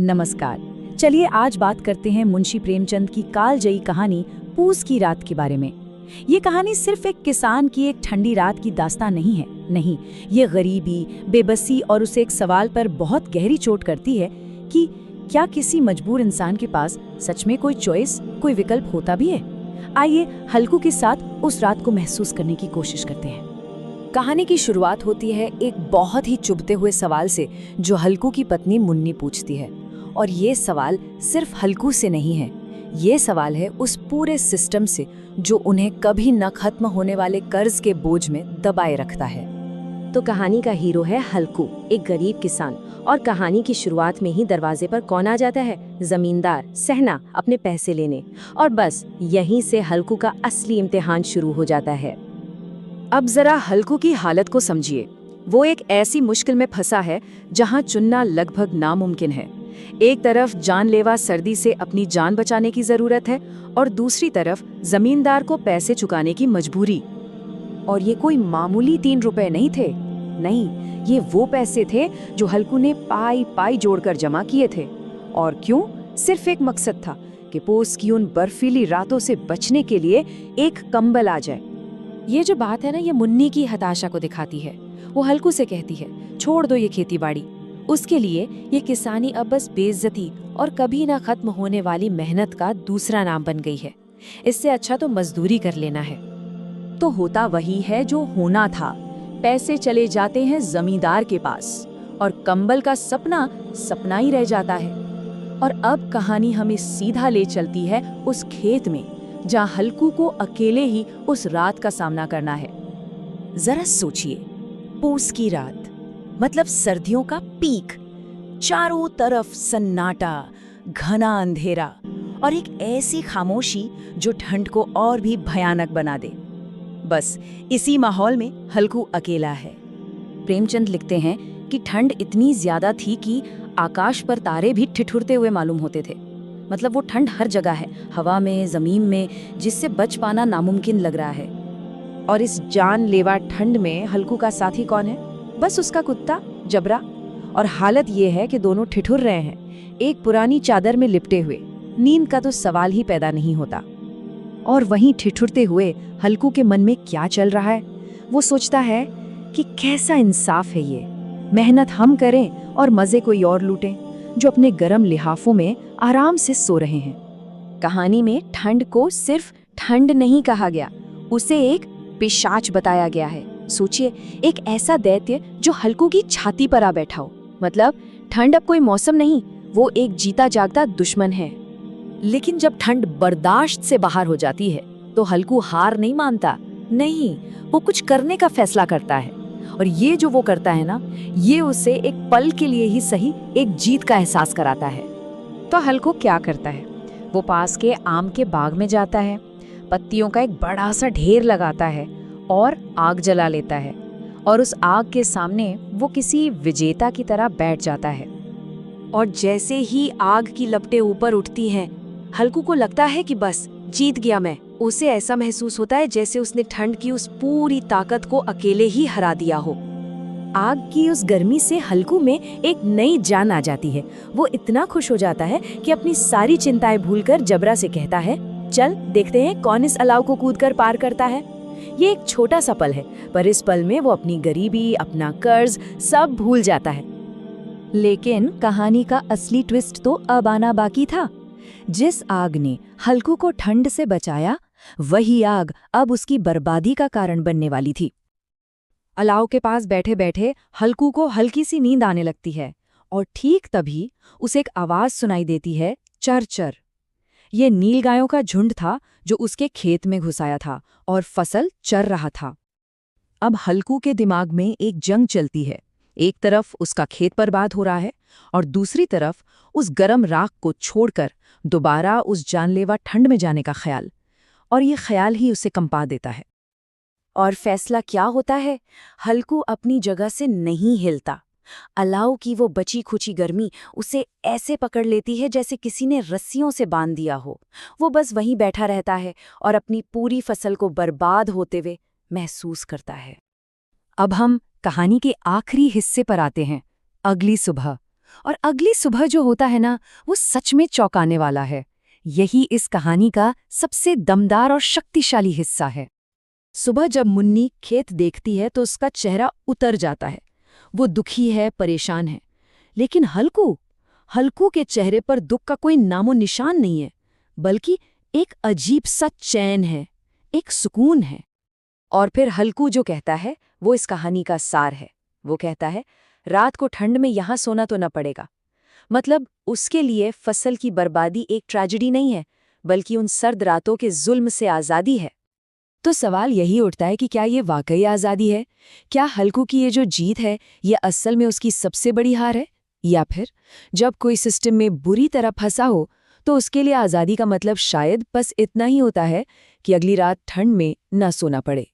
नमस्कार। चलिए आज बात करते हैं मुंशी प्रेमचंद की कालजयी कहानी पूस की रात के बारे में। ये कहानी सिर्फ एक किसान की एक ठंडी रात की दास्तान नहीं है। नहीं, ये गरीबी, बेबसी और उसे एक सवाल पर बहुत गहरी चोट करती है कि क्या किसी मजबूर इंसान के पास सच में कोई चॉइस, कोई विकल्प होता भी है। आइए हल्कू के साथ उस रात को महसूस करने की कोशिश करते हैं। कहानी की शुरुआत होती है एक बहुत ही चुभते हुए सवाल से जो हल्कू की पत्नी मुन्नी पूछती है। और ये सवाल सिर्फ हल्कू से नहीं है, ये सवाल है उस पूरे सिस्टम से जो उन्हें कभी न खत्म होने वाले कर्ज के बोझ में दबाए रखता है। तो कहानी का हीरो है हल्कू, एक गरीब किसान। और कहानी की शुरुआत में ही दरवाजे पर कौन आ जाता है? जमींदार सहना, अपने पैसे लेने। और बस यहीं से हल्कू का असली इम्तिहान शुरू हो जाता है। अब जरा हल्कू की हालत को समझिए। वो एक ऐसी मुश्किल में फंसा है जहां चुनना लगभग नामुमकिन है। एक तरफ जानलेवा सर्दी से अपनी जान बचाने की जरूरत है और दूसरी तरफ जमींदार को पैसे चुकाने की मजबूरी। और ये कोई मामूली 3 रुपए नहीं थे। नहीं, ये वो पैसे थे जो हल्कू ने पाई पाई जोड़कर जमा किए थे। और क्यों? सिर्फ एक मकसद था कि पूस की उन बर्फीली रातों से बचने के लिए एक कंबल आ जाए। ये जो बात है ना, ये मुन्नी की हताशा को दिखाती है। वो हल्कू से कहती है, छोड़ दो ये खेती बाड़ी। उसके लिए ये किसानी अब बस बेइज्जती और कभी ना खत्म होने वाली मेहनत का दूसरा नाम बन गई है। इससे अच्छा तो मजदूरी कर लेना है। तो होता वही है जो होना था। पैसे चले जाते हैं जमींदार के पास और कंबल का सपना सपना ही रह जाता है। और अब कहानी हमें सीधा ले चलती है उस खेत में जहां हल्कू को अकेले ही उस रात का सामना करना है। जरा सोचिए, पूस की रात मतलब सर्दियों का पीक। चारों तरफ सन्नाटा, घना अंधेरा और एक ऐसी खामोशी जो ठंड को और भी भयानक बना दे। बस इसी माहौल में हल्कू अकेला है। प्रेमचंद लिखते हैं कि ठंड इतनी ज्यादा थी कि आकाश पर तारे भी ठिठुरते हुए मालूम होते थे। मतलब वो ठंड हर जगह है, हवा में, जमीन में, जिससे बच पाना नामुमकिन लग रहा है। और इस जानलेवा ठंड में हल्कू का साथी कौन है? बस उसका कुत्ता जबरा। और हालत ये है कि दोनों ठिठुर रहे हैं, एक पुरानी चादर में लिपटे हुए। नींद का तो सवाल ही पैदा नहीं होता। और वहीं ठिठुरते हुए हल्कू के मन में क्या चल रहा है? वो सोचता है कि कैसा इंसाफ है ये, मेहनत हम करें और मजे कोई और लूटें, जो अपने गर्म लिहाफों में आराम से सो रहे हैं। कहानी में ठंड को सिर्फ ठंड नहीं कहा गया, उसे एक पिशाच बताया गया है। सोचिए, एक ऐसा दैत्य जो हल्कू की छाती पर आ बैठा हो। मतलब ठंड अब कोई मौसम नहीं, वो एक जीता जागता दुश्मन है। लेकिन जब ठंड बर्दाश्त से बाहर हो जाती है तो हल्कू हार नहीं मानता। नहीं, वो कुछ करने का फैसला करता है। और ये जो वो करता है ना, ये उसे एक पल के लिए ही सही एक जीत का एहसास कराता है। तो हल्कू क्या करता है? वो पास के आम के बाग में जाता है, पत्तियों का एक बड़ा सा ढेर लगाता है और आग जला लेता है। और उस आग के सामने वो किसी विजेता की तरह बैठ जाता है। और जैसे ही आग की लपटें ऊपर उठती हैं, हल्कू को लगता है कि बस जीत गया मैं। उसे ऐसा महसूस होता है जैसे उसने ठंड की उस पूरी ताकत को अकेले ही हरा दिया हो। आग की उस गर्मी से हल्कू में एक नई जान आ जाती है। वो इतना खुश हो जाता है कि अपनी सारी चिंताएं भूलकर जबरा से कहता है, चल देखते हैं कौन इस अलाव को कूदकर पार करता है। ये एक छोटा सा पल है, पर इस पल में वो अपनी गरीबी, अपना कर्ज सब भूल जाता है। लेकिन कहानी का असली ट्विस्ट तो अब आना बाकी था। जिस आग ने हल्कू को ठंड से बचाया, वही आग अब उसकी बर्बादी का कारण बनने वाली थी। अलाव के पास बैठे बैठे हल्कू को हल्की सी नींद आने लगती है और ठीक तभी उसे एक आवाज सुनाई देती है, चर चर। ये नीलगायों का झुंड था जो उसके खेत में घुसाया था और फसल चर रहा था। अब हल्कू के दिमाग में एक जंग चलती है। एक तरफ उसका खेत बर्बाद हो रहा है और दूसरी तरफ उस गर्म राख को छोड़कर दोबारा उस जानलेवा ठंड में जाने का ख्याल। और ये ख्याल ही उसे कंपा देता है। और फैसला क्या होता है? हल्कू अपनी जगह से नहीं हिलता। अलाव की वो बची खुची गर्मी उसे ऐसे पकड़ लेती है जैसे किसी ने रस्सियों से बांध दिया हो। वो बस वहीं बैठा रहता है और अपनी पूरी फसल को बर्बाद होते हुए महसूस करता है। अब हम कहानी के आखिरी हिस्से पर आते हैं, अगली सुबह। और अगली सुबह जो होता है ना, वो सच में चौंकाने वाला है। यही इस कहानी का सबसे दमदार और शक्तिशाली हिस्सा है। सुबह जब मुन्नी खेत देखती है तो उसका चेहरा उतर जाता है। वो दुखी है, परेशान है। लेकिन हल्कू के चेहरे पर दुख का कोई नामो निशान नहीं है, बल्कि एक अजीब सा चैन है, एक सुकून है। और फिर हल्कू जो कहता है वो इस कहानी का सार है। वो कहता है, रात को ठंड में यहाँ सोना तो न पड़ेगा। मतलब उसके लिए फसल की बर्बादी एक ट्रेजेडी नहीं है, बल्कि उन सर्द रातों के जुल्म से आज़ादी है। तो सवाल यही उठता है कि क्या ये वाकई आज़ादी है? क्या हल्कू की ये जो जीत है, ये असल में उसकी सबसे बड़ी हार है? या फिर जब कोई सिस्टम में बुरी तरह फंसा हो, तो उसके लिए आज़ादी का मतलब शायद बस इतना ही होता है कि अगली रात ठंड में न सोना पड़े।